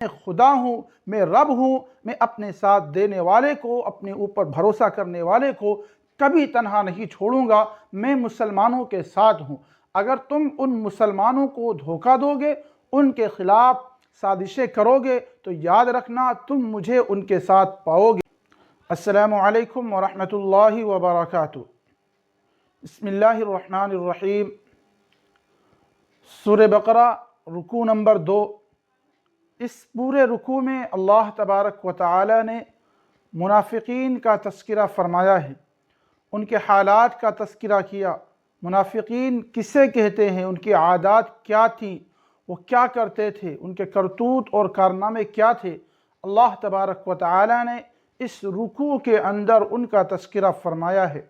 میں خدا ہوں، میں رب ہوں، میں اپنے ساتھ دینے والے کو، اپنے اوپر بھروسہ کرنے والے کو کبھی تنہا نہیں چھوڑوں گا، میں مسلمانوں کے ساتھ ہوں۔ اگر تم ان مسلمانوں کو دھوکہ دو گے، ان کے خلاف سازشیں کرو گے تو یاد رکھنا تم مجھے ان کے ساتھ پاؤ گے۔ السلام علیکم ورحمۃ اللہ وبرکاتہ۔ بسم اللہ الرحمن الرحیم۔ سورہ بقرہ رکوع نمبر 2۔ اس پورے رکوع میں اللہ تبارک و تعالی نے منافقین کا تذکرہ فرمایا ہے، ان کے حالات کا تذکرہ کیا۔ منافقین کسے کہتے ہیں، ان کی عادات کیا تھیں، وہ کیا کرتے تھے، ان کے کرتوت اور کارنامے کیا تھے۔ اللہ تبارک و تعالی نے اس رکوع کے اندر ان کا تذکرہ فرمایا ہے۔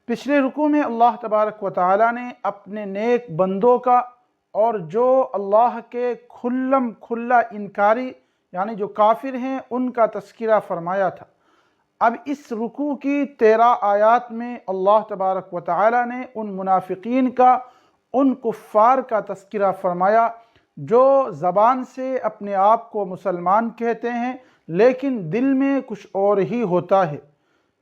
پچھلے رکوع میں اللہ تبارک و تعالی نے اپنے نیک بندوں کا اور جو اللہ کے کھلم کھلا انکاری یعنی جو کافر ہیں ان کا تذکرہ فرمایا تھا۔ اب اس رکوع کی 13 آیات میں اللہ تبارک و تعالی نے ان منافقین کا، ان کفار کا تذکرہ فرمایا جو زبان سے اپنے آپ کو مسلمان کہتے ہیں لیکن دل میں کچھ اور ہی ہوتا ہے۔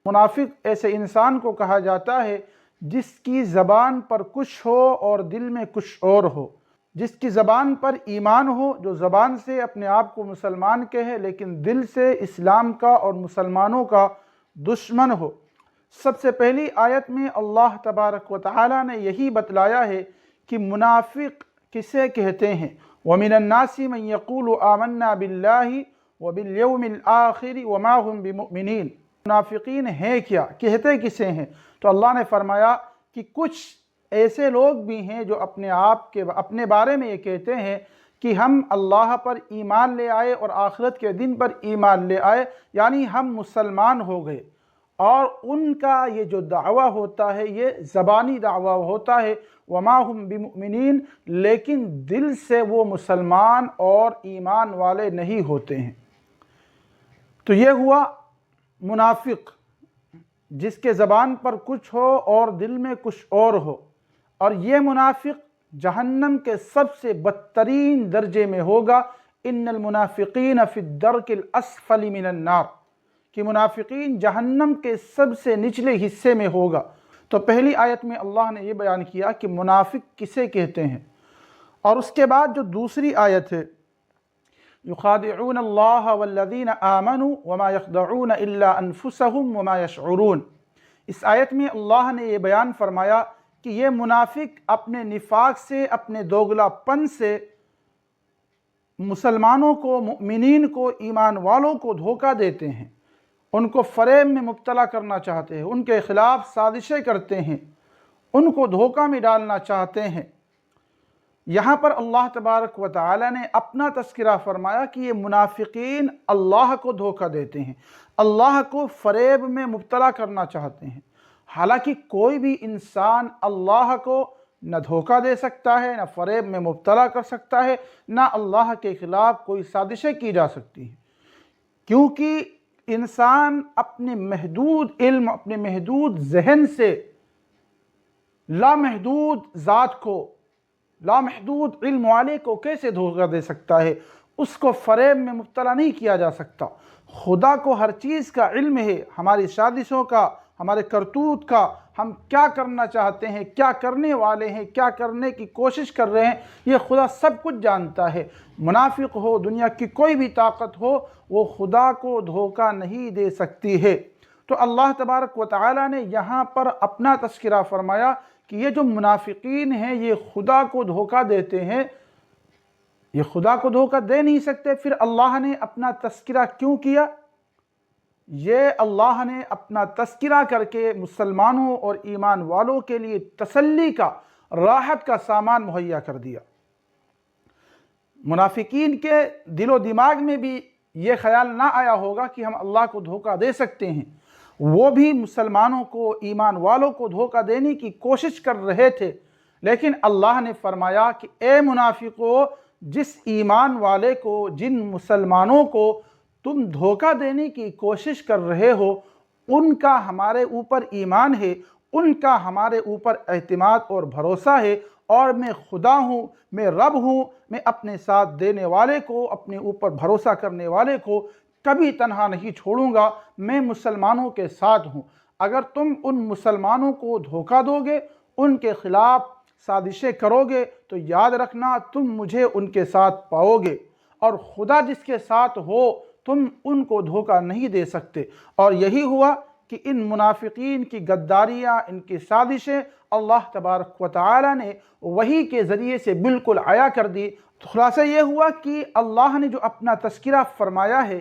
منافق ایسے انسان کو کہا جاتا ہے جس کی زبان پر کچھ ہو اور دل میں کچھ اور ہو، جس کی زبان پر ایمان ہو، جو زبان سے اپنے آپ کو مسلمان کہے لیکن دل سے اسلام کا اور مسلمانوں کا دشمن ہو۔ سب سے پہلی آیت میں اللہ تبارک و تعالی نے یہی بتلایا ہے کہ منافق کسے کہتے ہیں۔ وَمِنَ النَّاسِ مَن يَقُولُ آمَنَّا بِاللَّهِ وَبِالْيَوْمِ الْآخِرِ وَمَا هُمْ بِمُؤْمِنِينَ۔ منافقین ہیں کیا، کہتے کسے ہیں؟ تو اللہ نے فرمایا کہ کچھ ایسے لوگ بھی ہیں جو اپنے بارے میں یہ کہتے ہیں کہ ہم اللہ پر ایمان لے آئے اور آخرت کے دن پر ایمان لے آئے، یعنی ہم مسلمان ہو گئے، اور ان کا یہ جو دعویٰ ہوتا ہے یہ زبانی دعویٰ ہوتا ہے وما ہم بمؤمنین، لیکن دل سے وہ مسلمان اور ایمان والے نہیں ہوتے ہیں۔ تو یہ ہوا منافق، جس کے زبان پر کچھ ہو اور دل میں کچھ اور ہو، اور یہ منافق جہنم کے سب سے بدترین درجے میں ہوگا۔ ان المنافقین فی الدرک الاسفل من النار، کہ منافقین جہنم کے سب سے نچلے حصے میں ہوگا۔ تو پہلی آیت میں اللہ نے یہ بیان کیا کہ منافق کسے کہتے ہیں، اور اس کے بعد جو دوسری آیت ہے یخادعون اللہ والذین آمنوا وما یخدعون الا انفسهم وما یشعرون، اس آیت میں اللہ نے یہ بیان فرمایا کہ یہ منافق اپنے نفاق سے، اپنے دوگلا پن سے مسلمانوں کو، مؤمنین کو، ایمان والوں کو دھوکہ دیتے ہیں، ان کو فریب میں مبتلا کرنا چاہتے ہیں، ان کے خلاف سازشیں کرتے ہیں، ان کو دھوکہ میں ڈالنا چاہتے ہیں۔ یہاں پر اللہ تبارک و تعالی نے اپنا تذکرہ فرمایا کہ یہ منافقین اللہ کو دھوکہ دیتے ہیں، اللہ کو فریب میں مبتلا کرنا چاہتے ہیں۔ حالانکہ کوئی بھی انسان اللہ کو نہ دھوکہ دے سکتا ہے، نہ فریب میں مبتلا کر سکتا ہے، نہ اللہ کے خلاف کوئی سازشیں کی جا سکتی ہیں، کیونکہ انسان اپنے محدود علم، اپنے محدود ذہن سے لامحدود ذات کو، لامحدود علم والے کو کیسے دھوکہ دے سکتا ہے؟ اس کو فریب میں مبتلا نہیں کیا جا سکتا۔ خدا کو ہر چیز کا علم ہے، ہماری سازشوں کا، ہمارے کرتوت کا، ہم کیا کرنا چاہتے ہیں، کیا کرنے والے ہیں، کیا کرنے کی کوشش کر رہے ہیں، یہ خدا سب کچھ جانتا ہے۔ منافق ہو، دنیا کی کوئی بھی طاقت ہو، وہ خدا کو دھوکہ نہیں دے سکتی ہے۔ تو اللہ تبارک و تعالی نے یہاں پر اپنا تذکرہ فرمایا کہ یہ جو منافقین ہیں یہ خدا کو دھوکہ دیتے ہیں، یہ خدا کو دھوکہ دے نہیں سکتے، پھر اللہ نے اپنا تذکرہ کیوں کیا؟ یہ اللہ نے اپنا تذکرہ کر کے مسلمانوں اور ایمان والوں کے لیے تسلی کا، راحت کا سامان مہیا کر دیا۔ منافقین کے دل و دماغ میں بھی یہ خیال نہ آیا ہوگا کہ ہم اللہ کو دھوکہ دے سکتے ہیں، وہ بھی مسلمانوں کو، ایمان والوں کو دھوکہ دینے کی کوشش کر رہے تھے، لیکن اللہ نے فرمایا کہ اے منافقو، جس ایمان والے کو، جن مسلمانوں کو تم دھوکہ دینے کی کوشش کر رہے ہو، ان کا ہمارے اوپر ایمان ہے، ان کا ہمارے اوپر اعتماد اور بھروسہ ہے، اور میں خدا ہوں، میں رب ہوں، میں اپنے ساتھ دینے والے کو، اپنے اوپر بھروسہ کرنے والے کو کبھی تنہا نہیں چھوڑوں گا، میں مسلمانوں کے ساتھ ہوں۔ اگر تم ان مسلمانوں کو دھوکہ دو گے، ان کے خلاف سازشیں کرو گے، تو یاد رکھنا تم مجھے ان کے ساتھ پاؤ گے، اور خدا جس کے ساتھ ہو تم ان کو دھوکہ نہیں دے سکتے۔ اور یہی ہوا کہ ان منافقین کی غداریاں، ان کی سازشیں اللہ تبارک و تعالی نے وحی کے ذریعے سے بالکل عیا کر دی۔ تو خلاصہ یہ ہوا کہ اللہ نے جو اپنا تذکرہ فرمایا ہے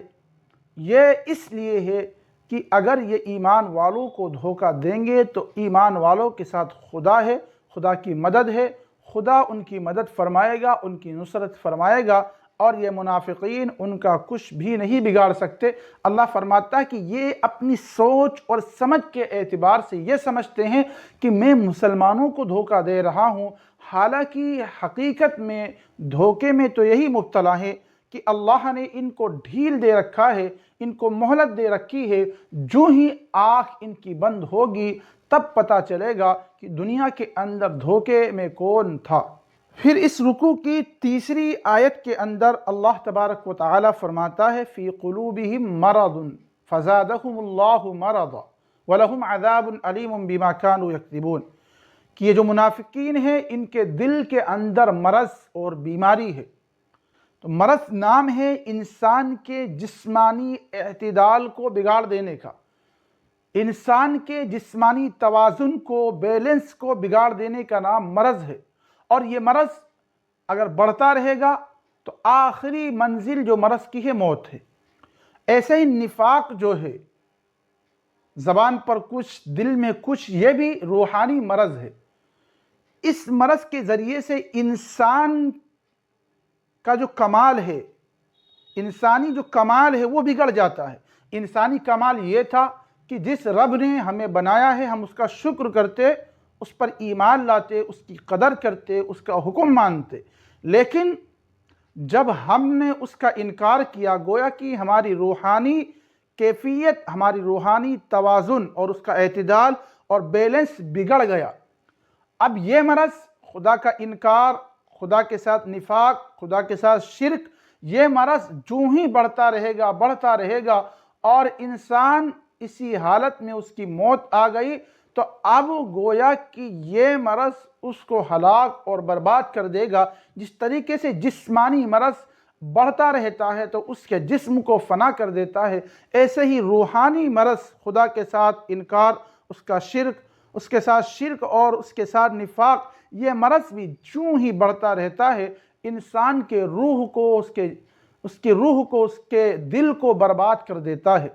یہ اس لیے ہے کہ اگر یہ ایمان والوں کو دھوکہ دیں گے تو ایمان والوں کے ساتھ خدا ہے، خدا کی مدد ہے، خدا ان کی مدد فرمائے گا، ان کی نصرت فرمائے گا، اور یہ منافقین ان کا کچھ بھی نہیں بگاڑ سکتے۔ اللہ فرماتا ہے کہ یہ اپنی سوچ اور سمجھ کے اعتبار سے یہ سمجھتے ہیں کہ میں مسلمانوں کو دھوکہ دے رہا ہوں، حالانکہ حقیقت میں دھوکے میں تو یہی مبتلا ہے کہ اللہ نے ان کو ڈھیل دے رکھا ہے، ان کو مہلت دے رکھی ہے۔ جو ہی آنکھ ان کی بند ہوگی تب پتہ چلے گا کہ دنیا کے اندر دھوکے میں کون تھا۔ پھر اس رکوع کی تیسری آیت کے اندر اللہ تبارک و تعالی فرماتا ہے فی قلوبہم مرض فزادہم اللہ مرضا ولہم عذاب علیم بما کانوا یکذبون، کہ یہ جو منافقین ہیں ان کے دل کے اندر مرض اور بیماری ہے۔ تو مرض نام ہے انسان کے جسمانی اعتدال کو بگاڑ دینے کا، انسان کے جسمانی توازن کو، بیلنس کو بگاڑ دینے کا نام مرض ہے، اور یہ مرض اگر بڑھتا رہے گا تو آخری منزل جو مرض کی ہے موت ہے۔ ایسے ہی نفاق جو ہے، زبان پر کچھ دل میں کچھ، یہ بھی روحانی مرض ہے۔ اس مرض کے ذریعے سے انسان کا جو کمال ہے، انسانی جو کمال ہے وہ بگڑ جاتا ہے۔ انسانی کمال یہ تھا کہ جس رب نے ہمیں بنایا ہے ہم اس کا شکر کرتے، اس پر ایمان لاتے، اس کی قدر کرتے، اس کا حکم مانتے، لیکن جب ہم نے اس کا انکار کیا گویا کہ ہماری روحانی کیفیت، ہماری روحانی توازن اور اس کا اعتدال اور بیلنس بگڑ گیا۔ اب یہ مرض خدا کا انکار، خدا کے ساتھ نفاق، خدا کے ساتھ شرک، یہ مرض جو ہی بڑھتا رہے گا اور انسان اسی حالت میں اس کی موت آ گئی تو اب گویا کہ یہ مرض اس کو ہلاک اور برباد کر دے گا۔ جس طریقے سے جسمانی مرض بڑھتا رہتا ہے تو اس کے جسم کو فنا کر دیتا ہے، ایسے ہی روحانی مرض، خدا کے ساتھ انکار، اس کے ساتھ شرک اور اس کے ساتھ نفاق، یہ مرض بھی جو ہی بڑھتا رہتا ہے انسان کے روح کو، اس کے دل کو برباد کر دیتا ہے۔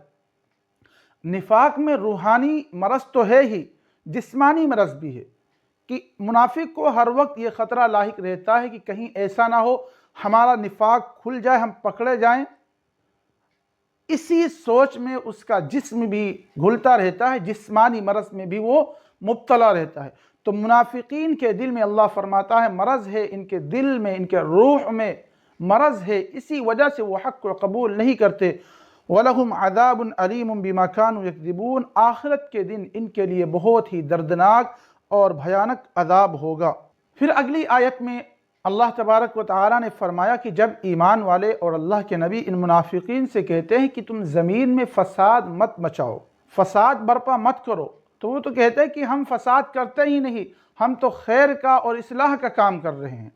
نفاق میں روحانی مرض تو ہے ہی، جسمانی مرض بھی ہے کہ منافق کو ہر وقت یہ خطرہ لاحق رہتا ہے کہ کہیں ایسا نہ ہو ہمارا نفاق کھل جائے، ہم پکڑے جائیں۔ اسی سوچ میں اس کا جسم بھی گھلتا رہتا ہے، جسمانی مرض میں بھی وہ مبتلا رہتا ہے۔ تو منافقین کے دل میں اللہ فرماتا ہے مرض ہے، ان کے دل میں، ان کے روح میں مرض ہے، اسی وجہ سے وہ حق کو قبول نہیں کرتے۔ وَلَهُمْ عَذَابٌ عَلِيمٌ بِمَا كَانُوا يَكْذِبُونَ، آخرت کے دن ان کے لیے بہت ہی دردناک اور بھیانک عذاب ہوگا۔ پھر اگلی آیت میں اللہ تبارک و تعالی نے فرمایا کہ جب ایمان والے اور اللہ کے نبی ان منافقین سے کہتے ہیں کہ تم زمین میں فساد مت مچاؤ، فساد برپا مت کرو، تو وہ تو کہتے ہیں کہ ہم فساد کرتے ہی نہیں، ہم تو خیر کا اور اصلاح کا کام کر رہے ہیں۔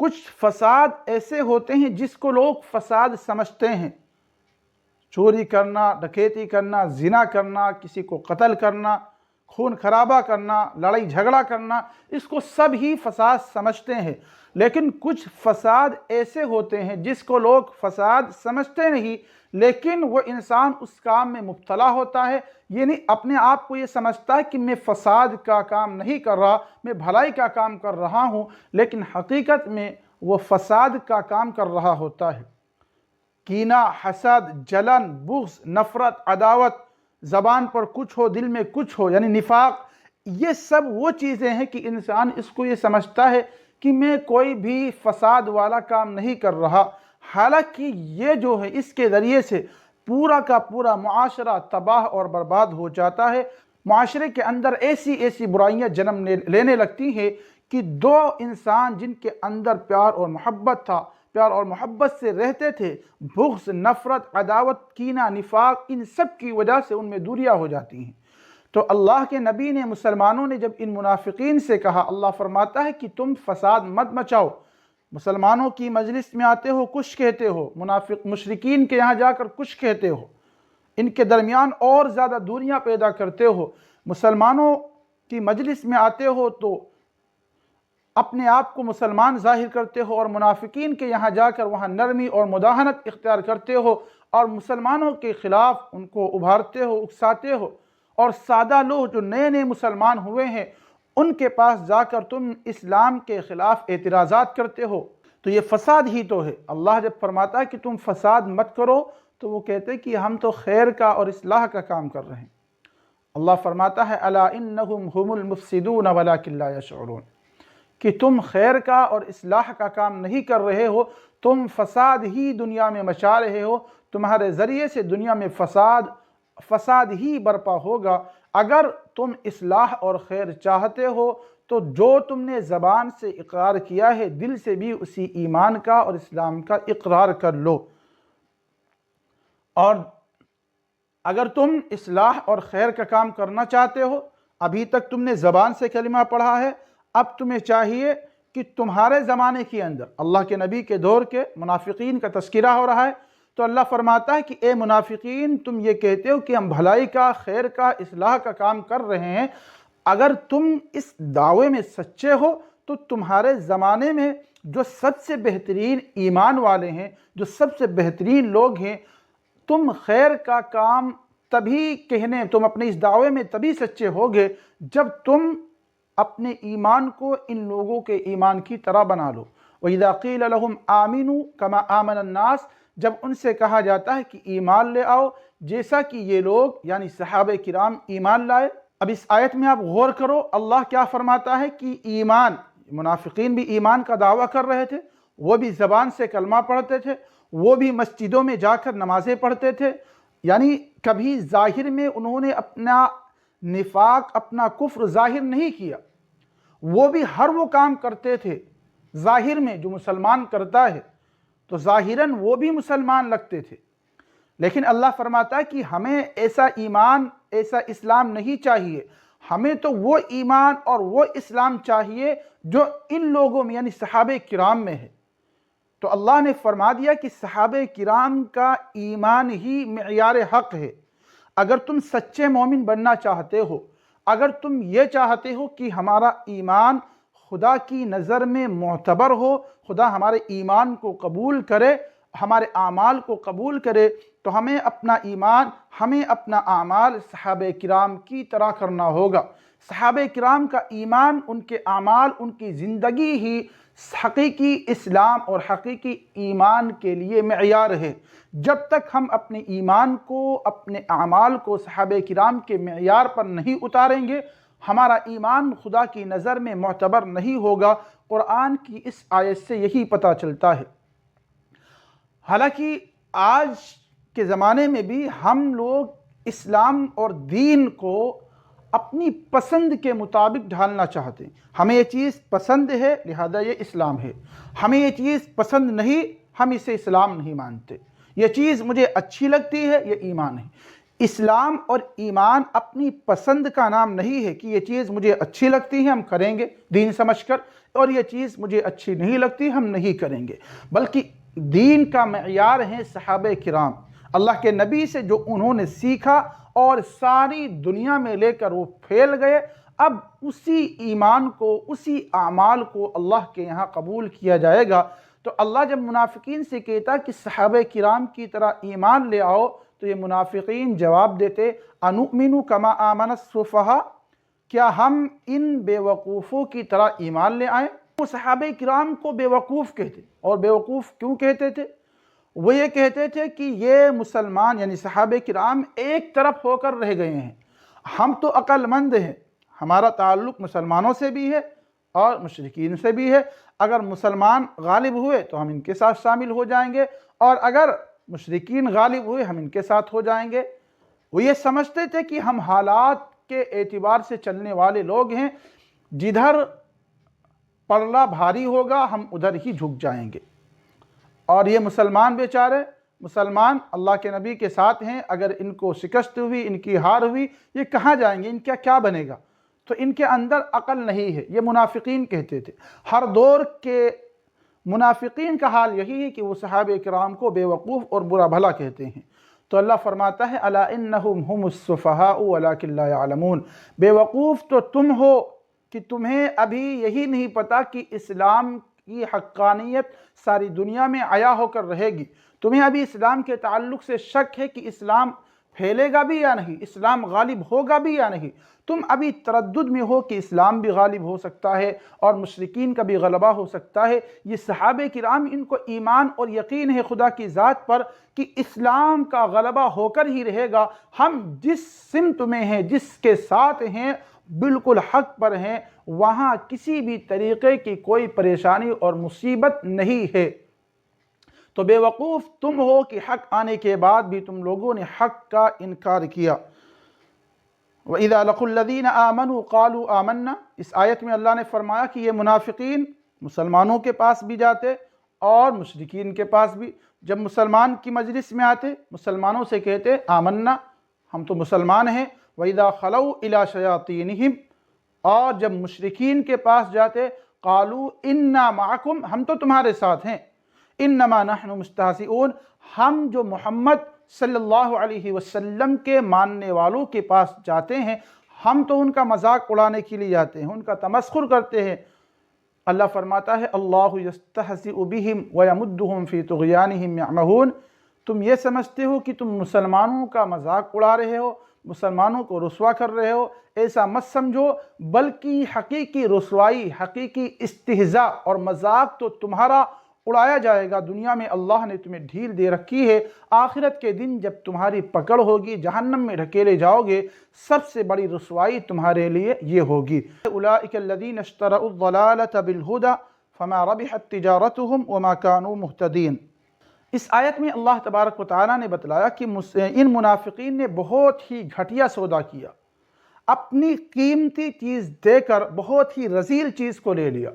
کچھ فساد ایسے ہوتے ہیں جس کو لوگ فساد سمجھتے ہیں، چوری کرنا، ڈکیتی کرنا، زنا کرنا، کسی کو قتل کرنا، خون خرابہ کرنا، لڑائی جھگڑا کرنا، اس کو سب ہی فساد سمجھتے ہیں۔ لیکن کچھ فساد ایسے ہوتے ہیں جس کو لوگ فساد سمجھتے نہیں، لیکن وہ انسان اس کام میں مبتلا ہوتا ہے، یعنی اپنے آپ کو یہ سمجھتا ہے کہ میں فساد کا کام نہیں کر رہا، میں بھلائی کا کام کر رہا ہوں، لیکن حقیقت میں وہ فساد کا کام کر رہا ہوتا ہے۔ کینہ، حسد، جلن، بغض، نفرت، عداوت، زبان پر کچھ ہو دل میں کچھ ہو، یعنی نفاق، یہ سب وہ چیزیں ہیں کہ انسان اس کو یہ سمجھتا ہے کہ میں کوئی بھی فساد والا کام نہیں کر رہا، حالانکہ یہ جو ہے اس کے ذریعے سے پورا کا پورا معاشرہ تباہ اور برباد ہو جاتا ہے۔ معاشرے کے اندر ایسی برائیاں جنم لینے لگتی ہیں کہ دو انسان جن کے اندر پیار اور محبت تھا، پیار اور محبت سے رہتے تھے، بغض، نفرت، عداوت، کینہ، نفاق، ان سب کی وجہ سے ان میں دوریاں ہو جاتی ہیں۔ تو اللہ کے نبی نے، مسلمانوں نے جب ان منافقین سے کہا، اللہ فرماتا ہے کہ تم فساد مت مچاؤ، مسلمانوں کی مجلس میں آتے ہو کچھ کہتے ہو، مشرکین کے یہاں جا کر کچھ کہتے ہو، ان کے درمیان اور زیادہ دوریاں پیدا کرتے ہو، مسلمانوں کی مجلس میں آتے ہو تو اپنے آپ کو مسلمان ظاہر کرتے ہو، اور منافقین کے یہاں جا کر وہاں نرمی اور مداہنت اختیار کرتے ہو اور مسلمانوں کے خلاف ان کو ابھارتے ہو، اکساتے ہو، اور سادہ لوگ جو نئے نئے مسلمان ہوئے ہیں ان کے پاس جا کر تم اسلام کے خلاف اعتراضات کرتے ہو، تو یہ فساد ہی تو ہے۔ اللہ جب فرماتا ہے کہ تم فساد مت کرو تو وہ کہتے ہیں کہ ہم تو خیر کا اور اصلاح کا کام کر رہے ہیں۔ اللہ فرماتا ہے الا انہم هم المفسدون ولکن لا یشعرون، کہ تم خیر کا اور اصلاح کا کام نہیں کر رہے ہو، تم فساد ہی دنیا میں مچا رہے ہو، تمہارے ذریعے سے دنیا میں فساد ہی برپا ہوگا۔ اگر تم اصلاح اور خیر چاہتے ہو تو جو تم نے زبان سے اقرار کیا ہے، دل سے بھی اسی ایمان کا اور اسلام کا اقرار کر لو۔ اور اگر تم اصلاح اور خیر کا کام کرنا چاہتے ہو، ابھی تک تم نے زبان سے کلمہ پڑھا ہے، اب تمہیں چاہیے کہ تمہارے زمانے کے اندر اللہ کے نبی کے دور کے منافقین کا تذکرہ ہو رہا ہے، تو اللہ فرماتا ہے کہ اے منافقین، تم یہ کہتے ہو کہ ہم بھلائی کا، خیر کا، اصلاح کا کام کر رہے ہیں، اگر تم اس دعوے میں سچے ہو تو تمہارے زمانے میں جو سب سے بہترین ایمان والے ہیں، جو سب سے بہترین لوگ ہیں، تم خیر کا کام تم اپنے اس دعوے میں تبھی سچے ہوگے جب تم اپنے ایمان کو ان لوگوں کے ایمان کی طرح بنا لو۔ وَإِذَا قِيلَ لَهُمْ آمِنُوا كَمَا آمَنَ النَّاسِ، جب ان سے کہا جاتا ہے کہ ایمان لے آؤ جیسا کہ یہ لوگ یعنی صحابہ کرام ایمان لائے۔ اب اس آیت میں آپ غور کرو، اللہ کیا فرماتا ہے کہ ایمان، منافقین بھی ایمان کا دعویٰ کر رہے تھے، وہ بھی زبان سے کلمہ پڑھتے تھے، وہ بھی مسجدوں میں جا کر نمازیں پڑھتے تھے، یعنی کبھی ظاہر میں انہوں نے اپنا نفاق، اپنا کفر ظاہر نہیں کیا، وہ بھی ہر وہ کام کرتے تھے ظاہر میں جو مسلمان کرتا ہے، تو ظاہراً وہ بھی مسلمان لگتے تھے، لیکن اللہ فرماتا ہے کہ ہمیں ایسا ایمان، ایسا اسلام نہیں چاہیے، ہمیں تو وہ ایمان اور وہ اسلام چاہیے جو ان لوگوں میں یعنی صحابہ کرام میں ہے۔ تو اللہ نے فرما دیا کہ صحابہ کرام کا ایمان ہی معیار حق ہے۔ اگر تم سچے مومن بننا چاہتے ہو، اگر تم یہ چاہتے ہو کہ ہمارا ایمان خدا کی نظر میں معتبر ہو، خدا ہمارے ایمان کو قبول کرے، ہمارے اعمال کو قبول کرے، تو ہمیں اپنا ایمان، ہمیں اپنا اعمال صحابہ کرام کی طرح کرنا ہوگا۔ صحابہ کرام کا ایمان، ان کے اعمال، ان کی زندگی ہی حقیقی اسلام اور حقیقی ایمان کے لیے معیار ہے۔ جب تک ہم اپنے ایمان کو، اپنے اعمال کو صحابہ کرام کے معیار پر نہیں اتاریں گے، ہمارا ایمان خدا کی نظر میں معتبر نہیں ہوگا۔ قرآن کی اس آیت سے یہی پتہ چلتا ہے۔ حالانکہ آج کے زمانے میں بھی ہم لوگ اسلام اور دین کو اپنی پسند کے مطابق ڈھالنا چاہتے ہیں۔ ہمیں یہ چیز پسند ہے لہذا یہ اسلام ہے، ہمیں یہ چیز پسند نہیں، ہم اسے اسلام نہیں مانتے، یہ چیز مجھے اچھی لگتی ہے، یہ ایمان ہے۔ اسلام اور ایمان اپنی پسند کا نام نہیں ہے کہ یہ چیز مجھے اچھی لگتی ہے ہم کریں گے دین سمجھ کر، اور یہ چیز مجھے اچھی نہیں لگتی ہم نہیں کریں گے، بلکہ دین کا معیار ہیں صحابہ کرام۔ اللہ کے نبی سے جو انہوں نے سیکھا اور ساری دنیا میں لے کر وہ پھیل گئے، اب اسی ایمان کو، اسی اعمال کو اللہ کے یہاں قبول کیا جائے گا۔ تو اللہ جب منافقین سے کہتا کہ صحابہ کرام کی طرح ایمان لے آؤ، تو یہ منافقین جواب دیتے انؤمن کما آمن السفہاء، کیا ہم ان بے وقوفوں کی طرح ایمان لے آئیں؟ وہ صحابہ کرام کو بے وقوف کہتے، اور بے وقوف کیوں کہتے تھے؟ وہ یہ کہتے تھے کہ یہ مسلمان یعنی صحابہ کرام ایک طرف ہو کر رہ گئے ہیں، ہم تو عقل مند ہیں، ہمارا تعلق مسلمانوں سے بھی ہے اور مشرکین سے بھی ہے، اگر مسلمان غالب ہوئے تو ہم ان کے ساتھ شامل ہو جائیں گے، اور اگر مشرکین غالب ہوئے ہم ان کے ساتھ ہو جائیں گے۔ وہ یہ سمجھتے تھے کہ ہم حالات کے اعتبار سے چلنے والے لوگ ہیں، جدھر پلڑا بھاری ہوگا، ہم ادھر ہی جھک جائیں گے۔ اور یہ مسلمان بیچارے، مسلمان اللہ کے نبی کے ساتھ ہیں، اگر ان کو شکست ہوئی، ان کی ہار ہوئی، یہ کہاں جائیں گے؟ ان کا کیا بنے گا؟ تو ان کے اندر عقل نہیں ہے، یہ منافقین کہتے تھے۔ ہر دور کے منافقین کا حال یہی ہے کہ وہ صحابہ کرام کو بے وقوف اور برا بھلا کہتے ہیں۔ تو اللہ فرماتا ہے الا انہم ہم السفہاء ولکن لا یعلمون، بے وقوف تو تم ہو کہ تمہیں ابھی یہی نہیں پتا کہ اسلام کی حقانیت ساری دنیا میں عیا ہو کر رہے گی۔ تمہیں ابھی اسلام کے تعلق سے شک ہے کہ اسلام پھیلے گا بھی یا نہیں، اسلام غالب ہوگا بھی یا نہیں۔ تم ابھی تردد میں ہو کہ اسلام بھی غالب ہو سکتا ہے اور مشرکین کا بھی غلبہ ہو سکتا ہے۔ یہ صحابہ کرام، ان کو ایمان اور یقین ہے خدا کی ذات پر کہ اسلام کا غلبہ ہو کر ہی رہے گا۔ ہم جس سمت میں ہیں، جس کے ساتھ ہیں، بالکل حق پر ہیں، وہاں کسی بھی طریقے کی کوئی پریشانی اور مصیبت نہیں ہے۔ تو بے وقوف تم ہو کہ حق آنے کے بعد بھی تم لوگوں نے حق کا انکار کیا۔ وَإِذَا لَقُوا الَّذِينَ آمَنُوا قَالُوا آمَنَّا، اس آیت میں اللہ نے فرمایا کہ یہ منافقین مسلمانوں کے پاس بھی جاتے اور مشرکین کے پاس بھی۔ جب مسلمان کی مجلس میں آتے، مسلمانوں سے کہتے آمنا، ہم تو مسلمان ہیں۔ وَإِذَا خَلَوْا إِلَى شَيَاطِينِهِمْ، اور جب مشرکین کے پاس جاتے قَالُوا إِنَّا مَعَكُمْ، ہم تو تمہارے ساتھ ہیں۔ إِنَّمَا نَحْنُ مُسْتَهْزِئُونَ، ہم جو محمد صلی اللہ علیہ وسلم کے ماننے والوں کے پاس جاتے ہیں، ہم تو ان کا مذاق اڑانے کے لیے جاتے ہیں، ان کا تمسخر کرتے ہیں۔ اللہ فرماتا ہے اللہ یستہزئ بہم ویمدہم فی طغیانہم یعمہون، تم یہ سمجھتے ہو کہ تم مسلمانوں کا مذاق اڑا رہے ہو، مسلمانوں کو رسوا کر رہے ہو، ایسا مت سمجھو، بلکہ حقیقی رسوائی، حقیقی استہزاء اور مذاق تو تمہارا اڑایا جائے گا۔ دنیا میں اللہ نے تمہیں ڈھیل دے رکھی ہے، آخرت کے دن جب تمہاری پکڑ ہوگی، جہنم میں ڈھکیلے جاؤ گے، سب سے بڑی رسوائی تمہارے لیے یہ ہوگی۔ اولئک الذین اشتروا الضلالۃ بالہدی فما ربحت تجارتہم وما کانوا مہتدین۔ اس آیت میں اللہ تبارک و تعالیٰ نے بتلایا کہ ان منافقین نے بہت ہی گھٹیا سودا کیا، اپنی قیمتی چیز دے کر بہت ہی رذیل چیز کو لے لیا۔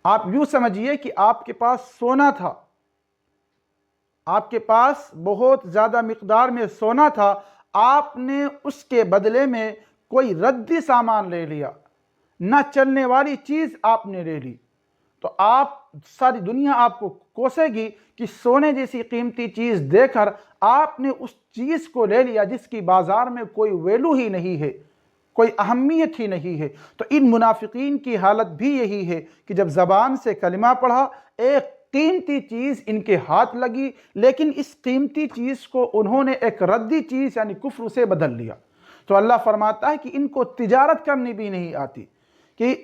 آپ یوں سمجھیے کہ آپ کے پاس سونا تھا، آپ کے پاس بہت زیادہ مقدار میں سونا تھا، آپ نے اس کے بدلے میں کوئی ردی سامان لے لیا، نہ چلنے والی چیز آپ نے لے لی، تو آپ ساری دنیا آپ کو کوسے گی کہ سونے جیسی قیمتی چیز دے کر آپ نے اس چیز کو لے لیا جس کی بازار میں کوئی ویلو ہی نہیں ہے، کوئی اہمیت ہی نہیں ہے۔ تو ان منافقین کی حالت بھی یہی ہے کہ جب زبان سے کلمہ پڑھا، ایک قیمتی چیز ان کے ہاتھ لگی، لیکن اس قیمتی چیز کو انہوں نے ایک ردی چیز یعنی کفر سے بدل لیا۔ تو اللہ فرماتا ہے کہ ان کو تجارت کرنی بھی نہیں آتی، کہ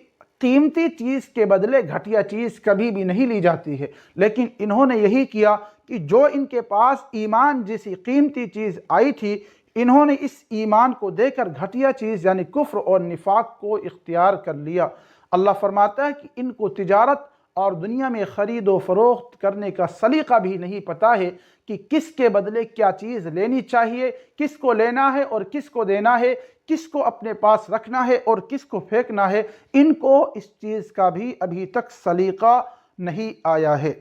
قیمتی چیز کے بدلے گھٹیا چیز کبھی بھی نہیں لی جاتی ہے، لیکن انہوں نے یہی کیا کہ جو ان کے پاس ایمان جیسی قیمتی چیز آئی تھی، انہوں نے اس ایمان کو دے کر گھٹیا چیز یعنی کفر اور نفاق کو اختیار کر لیا۔ اللہ فرماتا ہے کہ ان کو تجارت اور دنیا میں خرید و فروخت کرنے کا سلیقہ بھی نہیں پتہ ہے کہ کس کے بدلے کیا چیز لینی چاہیے، کس کو لینا ہے اور کس کو دینا ہے، کس کو اپنے پاس رکھنا ہے اور کس کو پھینکنا ہے۔ ان کو اس چیز کا بھی ابھی تک سلیقہ نہیں آیا ہے۔